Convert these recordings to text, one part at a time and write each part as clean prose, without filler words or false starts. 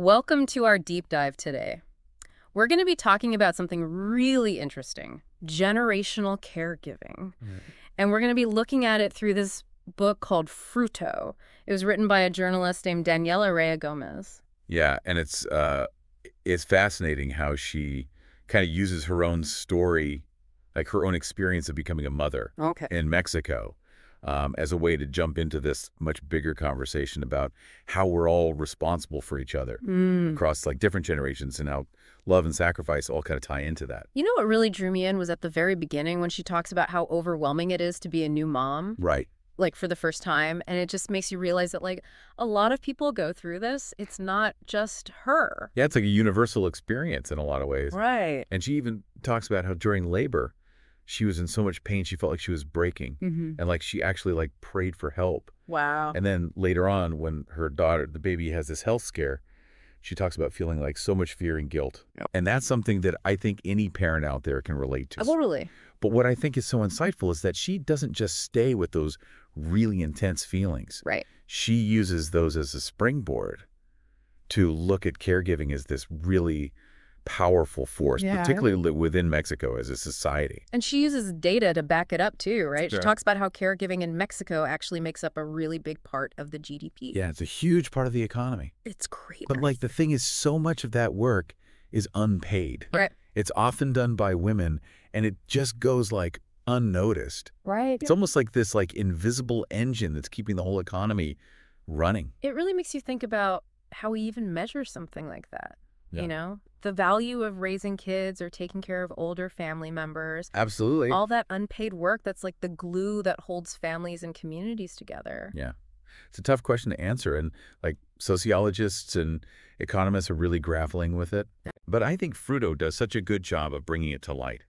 Welcome to our deep dive today. We're going to be talking about something really interesting, generational caregiving. Right. And we're going to be looking at it through this book called Fruto. It was written by a journalist named Daniela Rea Gómez. Yeah, and it's fascinating how she kind of uses her own story, like her own experience of becoming a mother Okay. in Mexico, as a way to jump into this much bigger conversation about how we're all responsible for each other across like different generations and how love and sacrifice all kind of tie into that. You know what really drew me in was at the very beginning when she talks about how overwhelming it is to be a new mom, Right. like for the first time. And it just makes you realize that like a lot of people go through this. It's not just her. Yeah, it's like a universal experience in a lot of ways. Right. And she even talks about how during labor, she was in so much pain, she felt like she was breaking. And like she actually like prayed for help. Wow. And then later on, when her daughter, the baby, has this health scare, she talks about feeling like so much fear and guilt. Yep. And that's something that I think any parent out there can relate to. Totally. But what I think is so insightful is that she doesn't just stay with those really intense feelings. Right. She uses those as a springboard to look at caregiving as this really powerful force, Yeah. particularly within Mexico as a society. And she uses data to back it up too, right? She Sure. talks about how caregiving in Mexico actually makes up a really big part of the GDP. Yeah, it's a huge part of the economy. It's great. But like the thing is, so much of that work is unpaid. Right. It's often done by women, and it just goes like unnoticed. Right. It's almost like this like invisible engine that's keeping the whole economy running. It really makes you think about how we even measure something like that. Yeah. You know, the value of raising kids or taking care of older family members, Absolutely. all that unpaid work that's like the glue that holds families and communities together. Yeah. It's a tough question to answer, and like sociologists and economists are really grappling with it. But I think Fruto does such a good job of bringing it to light.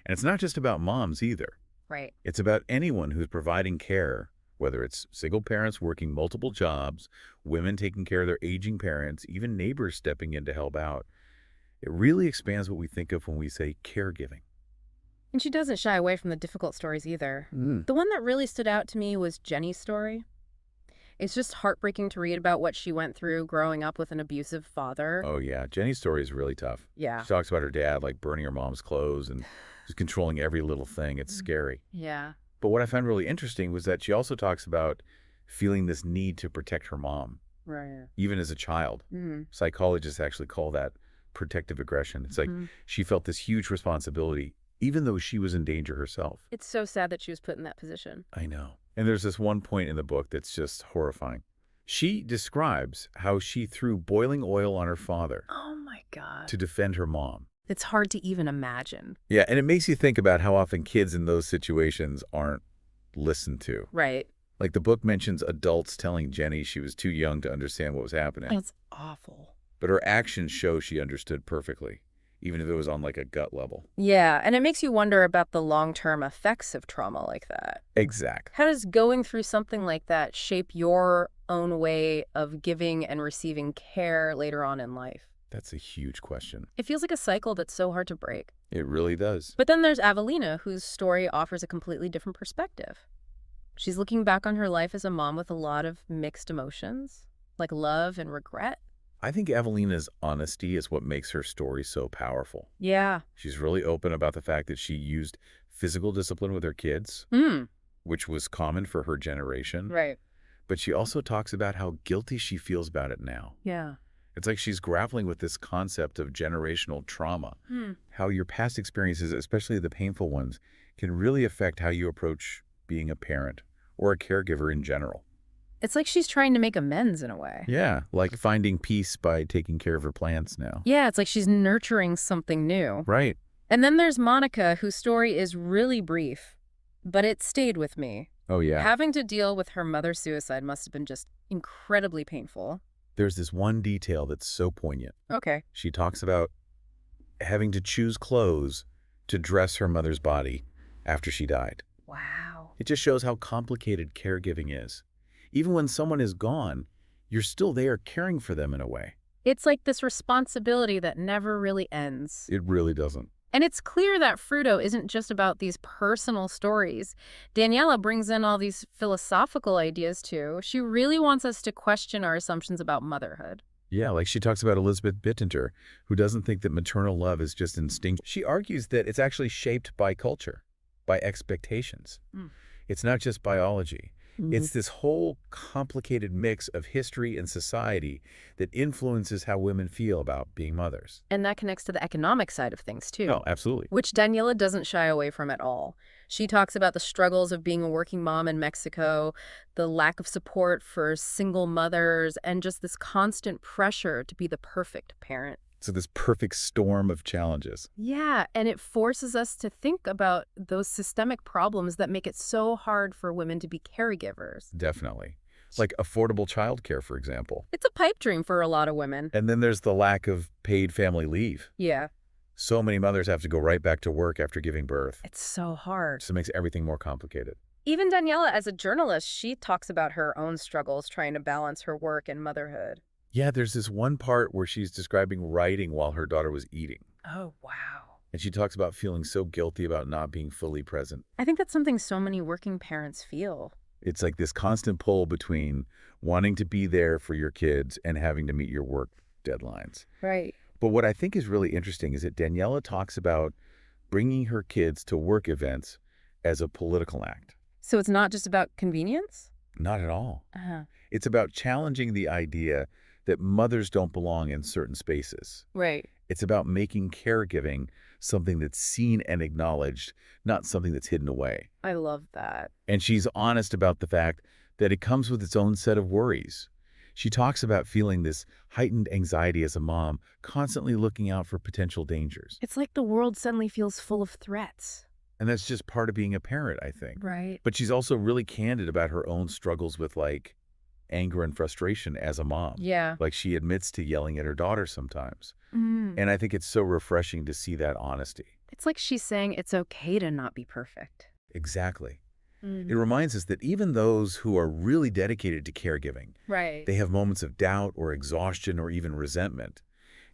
And it's not just about moms either. Right. It's about anyone who's providing care, whether it's single parents working multiple jobs, women taking care of their aging parents, even neighbors stepping in to help out. It really expands what we think of when we say caregiving. And she doesn't shy away from the difficult stories either. Mm. The one that really stood out to me was Jenny's story. It's just heartbreaking to read about what she went through growing up with an abusive father. Oh, yeah. Jenny's story is really tough. Yeah. She talks about her dad, like burning her mom's clothes and just controlling every little thing. It's scary. Yeah. But what I found really interesting was that she also talks about feeling this need to protect her mom, Right. even as a child. Mm-hmm. Psychologists actually call that protective aggression. It's like she felt this huge responsibility, even though she was in danger herself. It's so sad that she was put in that position. I know. And there's this one point in the book that's just horrifying. She describes how she threw boiling oil on her father Oh my God. to defend her mom. It's hard to even imagine. Yeah, and it makes you think about how often kids in those situations aren't listened to. Right. Like the book mentions adults telling Jenny she was too young to understand what was happening. That's awful. But her actions show she understood perfectly, even if it was on like a gut level. Yeah, and it makes you wonder about the long-term effects of trauma like that. Exactly. How does going through something like that shape your own way of giving and receiving care later on in life? That's a huge question. It feels like a cycle that's so hard to break. It really does. But then there's Avelina, whose story offers a completely different perspective. She's looking back on her life as a mom with a lot of mixed emotions, like love and regret. I think Evelina's honesty is what makes her story so powerful. Yeah. She's really open about the fact that she used physical discipline with her kids, which was common for her generation. Right. But she also talks about how guilty she feels about it now. Yeah. It's like she's grappling with this concept of generational trauma, how your past experiences, especially the painful ones, can really affect how you approach being a parent or a caregiver in general. It's like she's trying to make amends in a way. Yeah, like finding peace by taking care of her plants now. Yeah, it's like she's nurturing something new. Right. And then there's Monica, whose story is really brief, but it stayed with me. Oh, yeah. Having to deal with her mother's suicide must have been just incredibly painful. There's this one detail that's so poignant. Okay. She talks about having to choose clothes to dress her mother's body after she died. Wow. It just shows how complicated caregiving is. Even when someone is gone, you're still there caring for them in a way. It's like this responsibility that never really ends. It really doesn't. And it's clear that Fruto isn't just about these personal stories. Daniela brings in all these philosophical ideas too. She really wants us to question our assumptions about motherhood. Yeah, like she talks about Elizabeth Bittenter, who doesn't think that maternal love is just instinct. She argues that it's actually shaped by culture, by expectations. Mm. It's not just biology. Mhm. It's this whole complicated mix of history and society that influences how women feel about being mothers. And that connects to the economic side of things, Oh, too, absolutely. which Daniela doesn't shy away from at all. She talks about the struggles of being a working mom in Mexico, the lack of support for single mothers, and just this constant pressure to be the perfect parent. So this perfect storm of challenges. Yeah, and it forces us to think about those systemic problems that make it so hard for women to be caregivers. Definitely. Like affordable childcare, for example. It's a pipe dream for a lot of women. And then there's the lack of paid family leave. Yeah, So many mothers have to go right back to work after giving birth. it's so hard. So it makes everything more complicated. Even Daniela, as a journalist, she talks about her own struggles trying to balance her work and motherhood. Yeah, there's this one part where she's describing writing while her daughter was eating. Oh, wow. And she talks about feeling so guilty about not being fully present. I think that's something so many working parents feel. It's like this constant pull between wanting to be there for your kids and having to meet your work deadlines. Right. But what I think is really interesting is that Daniela talks about bringing her kids to work events as a political act. So it's not just about convenience? Not at all. Uh-huh. It's about challenging the idea that mothers don't belong in certain spaces. Right. It's about making caregiving something that's seen and acknowledged, not something that's hidden away. I love that. And she's honest about the fact that it comes with its own set of worries. She talks about feeling this heightened anxiety as a mom, constantly looking out for potential dangers. It's like the world suddenly feels full of threats. And that's just part of being a parent, I think. Right. But she's also really candid about her own struggles with, like, anger and frustration as a mom. Yeah. Like, she admits to yelling at her daughter sometimes. Mm. And I think it's so refreshing to see that honesty. It's like she's saying it's okay to not be perfect. Exactly. Mm. It reminds us that even those who are really dedicated to caregiving, Right. they have moments of doubt or exhaustion or even resentment.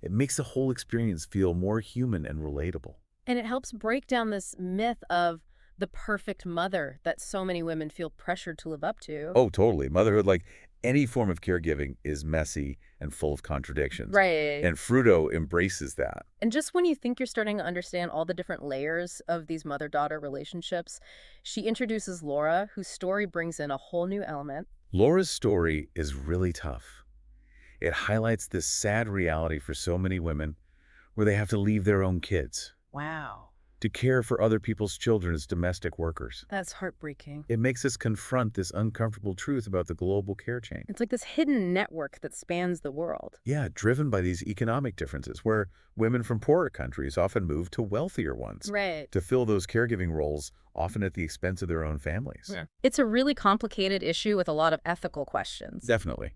It makes the whole experience feel more human and relatable. And it helps break down this myth of the perfect mother that so many women feel pressured to live up to. Oh, totally. Motherhood, like any form of caregiving, is messy and full of contradictions. Right. And Fruto embraces that. And just when you think you're starting to understand all the different layers of these mother-daughter relationships, she introduces Laura, whose story brings in a whole new element. Laura's story is really tough. It highlights this sad reality for so many women where they have to leave their own kids Wow. to care for other people's children as domestic workers. That's heartbreaking. It makes us confront this uncomfortable truth about the global care chain. It's like this hidden network that spans the world. Yeah, driven by these economic differences where women from poorer countries often move to wealthier ones Right. to fill those caregiving roles, often at the expense of their own families. Yeah. It's a really complicated issue with a lot of ethical questions. Definitely.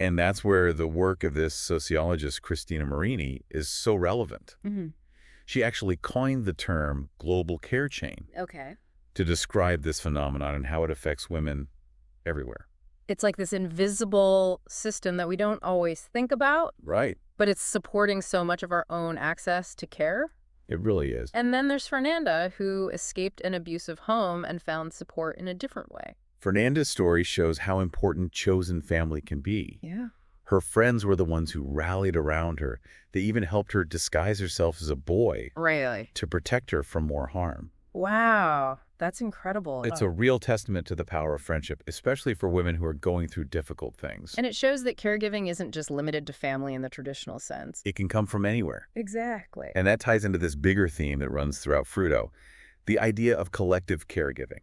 And that's where the work of this sociologist, Christina Marini, is so relevant. Mm-hmm. She actually coined the term global care chain Okay. to describe this phenomenon and how it affects women everywhere. It's like this invisible system that we don't always think about, Right. but it's supporting so much of our own access to care. It really is. And then there's Fernanda, who escaped an abusive home and found support in a different way. Fernanda's story shows how important chosen family can be. Yeah. Her friends were the ones who rallied around her. They even helped her disguise herself as a boy Really? to protect her from more harm. Wow. That's incredible. It's a real testament to the power of friendship, especially for women who are going through difficult things. And it shows that caregiving isn't just limited to family in the traditional sense. It can come from anywhere. Exactly. And that ties into this bigger theme that runs throughout Fruto, the idea of collective caregiving.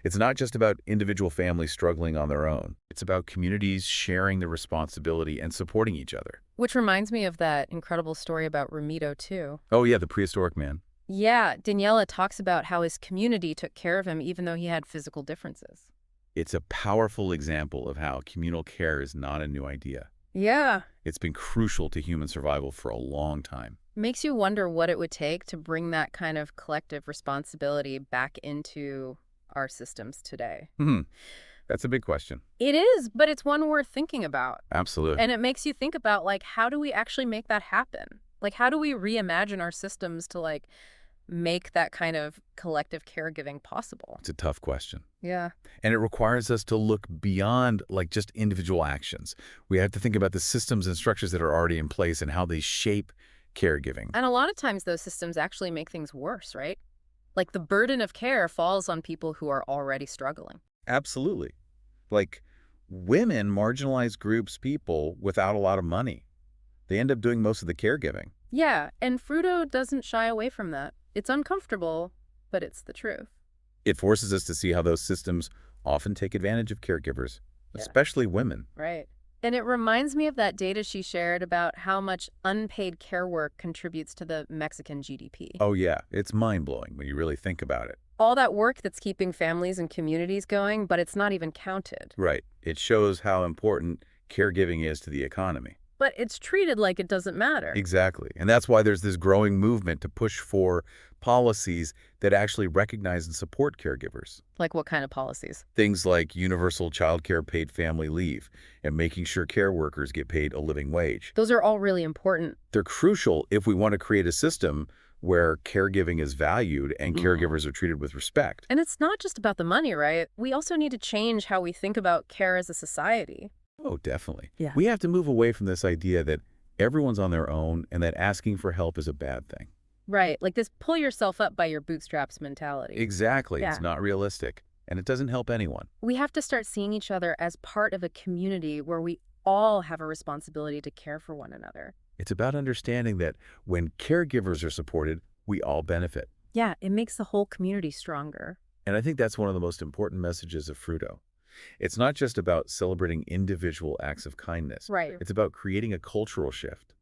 It's not just about individual families struggling on their own. It's about communities sharing the responsibility and supporting each other. Which reminds me of that incredible story about Ramito, too. Oh, yeah, the prehistoric man. Yeah, Daniela talks about how his community took care of him even though he had physical differences. It's a powerful example of how communal care is not a new idea. Yeah. It's been crucial to human survival for a long time. Makes you wonder what it would take to bring that kind of collective responsibility back into our systems today. That's a big question. It is, but it's one worth thinking about. Absolutely. And it makes you think about, like, how do we actually make that happen? Like, how do we reimagine our systems to, like, make that kind of collective caregiving possible? It's a tough question. Yeah. And it requires us to look beyond like just individual actions. We have to think about the systems and structures that are already in place and how they shape caregiving. And a lot of times those systems actually make things worse, right? Like the burden of care falls on people who are already struggling. Absolutely. Like women, marginalized groups, people without a lot of money. They end up doing most of the caregiving. Yeah, and Fruto doesn't shy away from that. It's uncomfortable, but it's the truth. It forces us to see how those systems often take advantage of caregivers, Yeah. especially women. Right. And it reminds me of that data she shared about how much unpaid care work contributes to the Mexican GDP. Oh yeah, it's mind-blowing when you really think about it. All that work that's keeping families and communities going, but it's not even counted. Right. It shows how important caregiving is to the economy. But it's treated like it doesn't matter. Exactly. And that's why there's this growing movement to push for policies that actually recognize and support caregivers. Like what kind of policies? Things like universal child care paid family leave and making sure care workers get paid a living wage. Those are all really important. They're crucial if we want to create a system where caregiving is valued and caregivers are treated with respect. And it's not just about the money, right? We also need to change how we think about care as a society. Oh, definitely. Yeah. We have to move away from this idea that everyone's on their own and that asking for help is a bad thing. Right, like this pull yourself up by your bootstraps mentality. Exactly. Yeah. It's not realistic, and it doesn't help anyone. We have to start seeing each other as part of a community where we all have a responsibility to care for one another. It's about understanding that when caregivers are supported, we all benefit. Yeah, it makes the whole community stronger. And I think that's one of the most important messages of Fruto. It's not just about celebrating individual acts of kindness. Right. It's about creating a cultural shift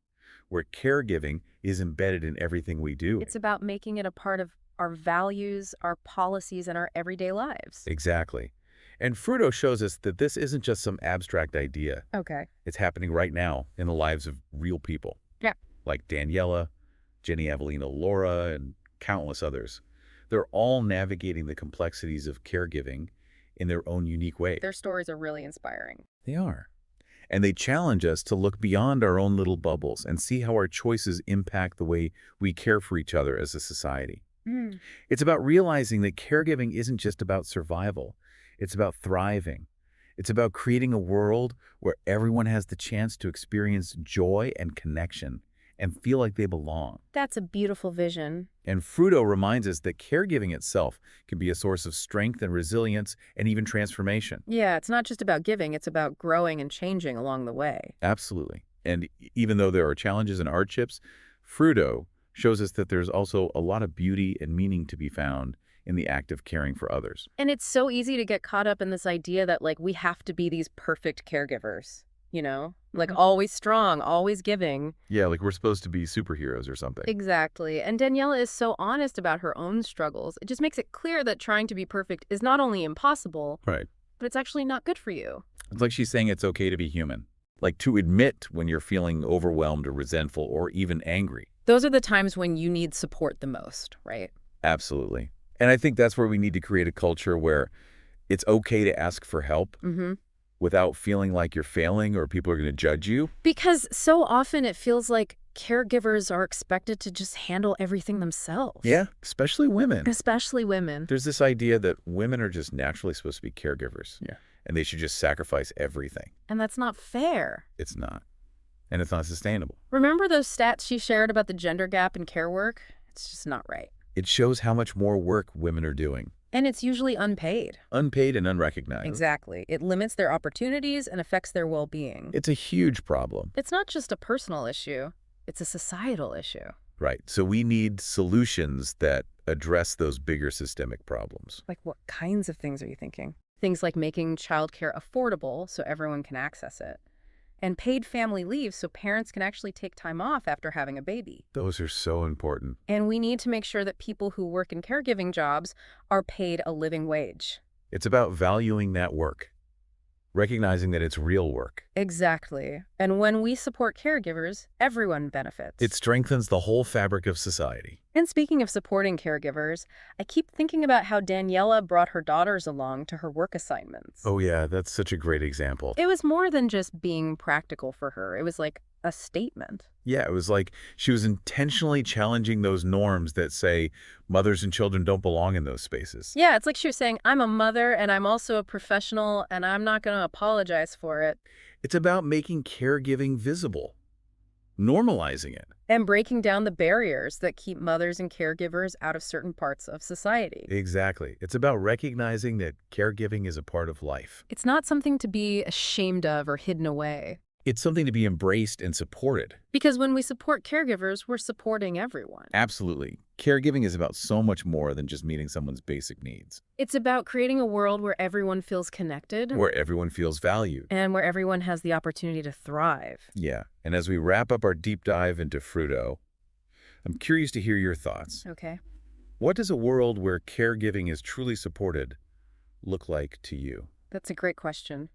where caregiving is embedded in everything we do. It's about making it a part of our values, our policies, and our everyday lives. Exactly. And Fruto shows us that this isn't just some abstract idea. Okay. It's happening right now in the lives of real people. Yeah. Like Daniela, Jenny Evelina Laura, and countless others. They're all navigating the complexities of caregiving in their own unique way. Their stories are really inspiring. They are. And they challenge us to look beyond our own little bubbles and see how our choices impact the way we care for each other as a society. It's about realizing that caregiving isn't just about survival. It's about thriving. It's about creating a world where everyone has the chance to experience joy and connection and feel like they belong. That's a beautiful vision. And Fruto reminds us that caregiving itself can be a source of strength and resilience and even transformation. Yeah, it's not just about giving, it's about growing and changing along the way. Absolutely. And even though there are challenges and hardships, Fruto shows us that there's also a lot of beauty and meaning to be found in the act of caring for others. And it's so easy to get caught up in this idea that, like, we have to be these perfect caregivers, you know? Like, always strong, always giving. Yeah, like we're supposed to be superheroes or something. Exactly. And Daniela is so honest about her own struggles. It just makes it clear that trying to be perfect is not only impossible, Right. but it's actually not good for you. It's like she's saying it's okay to be human. Like to admit when you're feeling overwhelmed or resentful or even angry. Those are the times when you need support the most, right? Absolutely. And I think that's where we need to create a culture where it's okay to ask for help without feeling like you're failing or people are going to judge you. Because so often it feels like caregivers are expected to just handle everything themselves. Yeah, especially women. Especially women. There's this idea that women are just naturally supposed to be caregivers. Yeah. And they should just sacrifice everything. And that's not fair. It's not. And it's not sustainable. Remember those stats she shared about the gender gap in care work? It's just not right. It shows how much more work women are doing. And it's usually unpaid. Unpaid and unrecognized. Exactly. It limits their opportunities and affects their well-being. It's a huge problem. It's not just a personal issue. It's a societal issue. Right. So we need solutions that address those bigger systemic problems. Like what kinds of things are you thinking? Things like making childcare affordable so everyone can access it. And paid family leave so parents can actually take time off after having a baby. Those are so important. And we need to make sure that people who work in caregiving jobs are paid a living wage. It's about valuing that work, recognizing that it's real work. Exactly. And when we support caregivers, everyone benefits. It strengthens the whole fabric of society. And speaking of supporting caregivers, I keep thinking about how Daniela brought her daughters along to her work assignments. Oh yeah, that's such a great example. It was more than just being practical for her. It was like a statement. Yeah, it was like she was intentionally challenging those norms that say mothers and children don't belong in those spaces. Yeah, it's like she was saying, I'm a mother and I'm also a professional and I'm not going to apologize for it. It's about making caregiving visible, normalizing it. And breaking down the barriers that keep mothers and caregivers out of certain parts of society. Exactly. It's about recognizing that caregiving is a part of life. It's not something to be ashamed of or hidden away. It's something to be embraced and supported. Because when we support caregivers, we're supporting everyone. Absolutely. Caregiving is about so much more than just meeting someone's basic needs, It's about creating a world where everyone feels connected where everyone feels valued. and where everyone has the opportunity to thrive. Yeah. And as we wrap up our deep dive into Fruto, I'm curious to hear your thoughts. Okay. What does a world where caregiving is truly supported look like to you? That's a great question.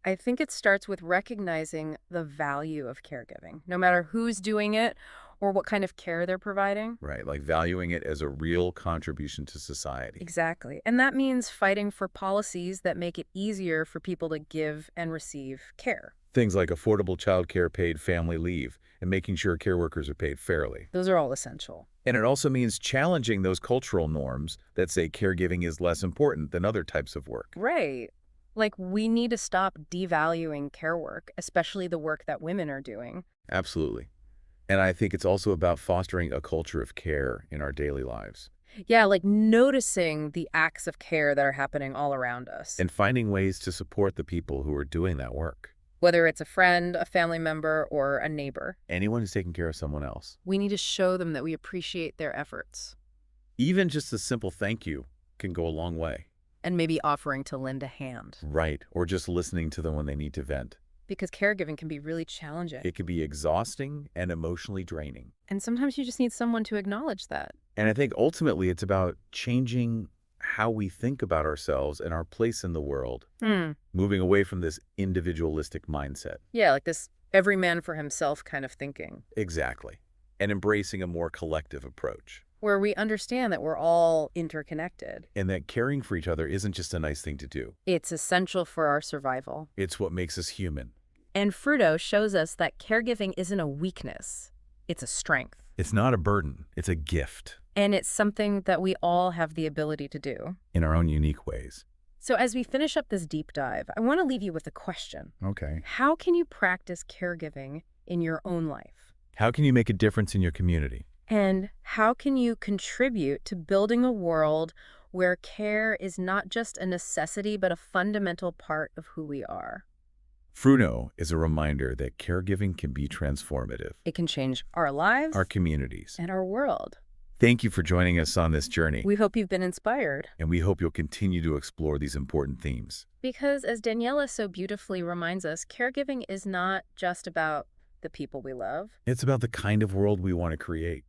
I think it starts with recognizing the value of caregiving, no matter who's doing it or what kind of care they're providing. Right, like valuing it as a real contribution to society. Exactly. And that means fighting for policies that make it easier for people to give and receive care. Things like affordable childcare, paid family leave, and making sure care workers are paid fairly. Those are all essential. And it also means challenging those cultural norms that say caregiving is less important than other types of work. Right. Like, we need to stop devaluing care work, especially the work that women are doing. Absolutely. And I think it's also about fostering a culture of care in our daily lives Yeah, like noticing the acts of care that are happening all around us. and finding ways to support the people who are doing that work. Whether it's a friend, a family member, or a neighbor, Anyone who's taking care of someone else. we need to show them that we appreciate their efforts. Even just a simple thank you can go a long way. And maybe offering to lend a hand. Right. Or just listening to them when they need to vent. Because caregiving can be really challenging. It can be exhausting and emotionally draining. And sometimes you just need someone to acknowledge that. And I think ultimately it's about changing how we think about ourselves and our place in the world, moving away from this individualistic mindset. Yeah, like this every man for himself kind of thinking, Exactly. And embracing a more collective approach. where we understand that we're all interconnected. And that caring for each other isn't just a nice thing to do. It's essential for our survival. It's what makes us human. And Fruto shows us that caregiving isn't a weakness. It's a strength. It's not a burden. It's a gift And it's something that we all have the ability to do. in our own unique ways. So as we finish up this deep dive, I want to leave you with a question. Okay. How can you practice caregiving in your own life? How can you make a difference in your community? And how can you contribute to building a world where care is not just a necessity, but a fundamental part of who we are? Fruto is a reminder that caregiving can be transformative. It can change our lives Our communities. and our world. Thank you for joining us on this journey. We hope you've been inspired. And we hope you'll continue to explore these important themes. Because as Daniela so beautifully reminds us, caregiving is not just about the people we love. It's about the kind of world we want to create.